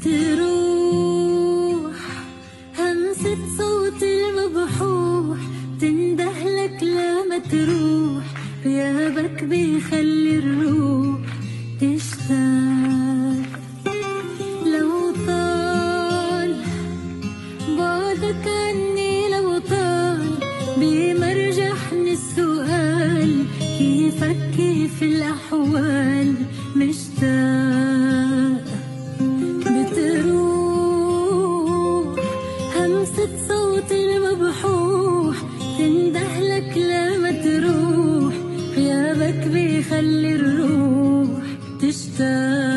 بتروح همسة صوت المبحوح، تندهلك لما تروح، غيابك بيخلي الروح تشتاق. لو طال بعدك عني، لو طال بمرجحني السؤال، كيفك كيف الأحوال مشتاق. بتروح همسة صوت المبحوح، تندهلك لما تروح، غيابك بيخلي الروح تشتاق.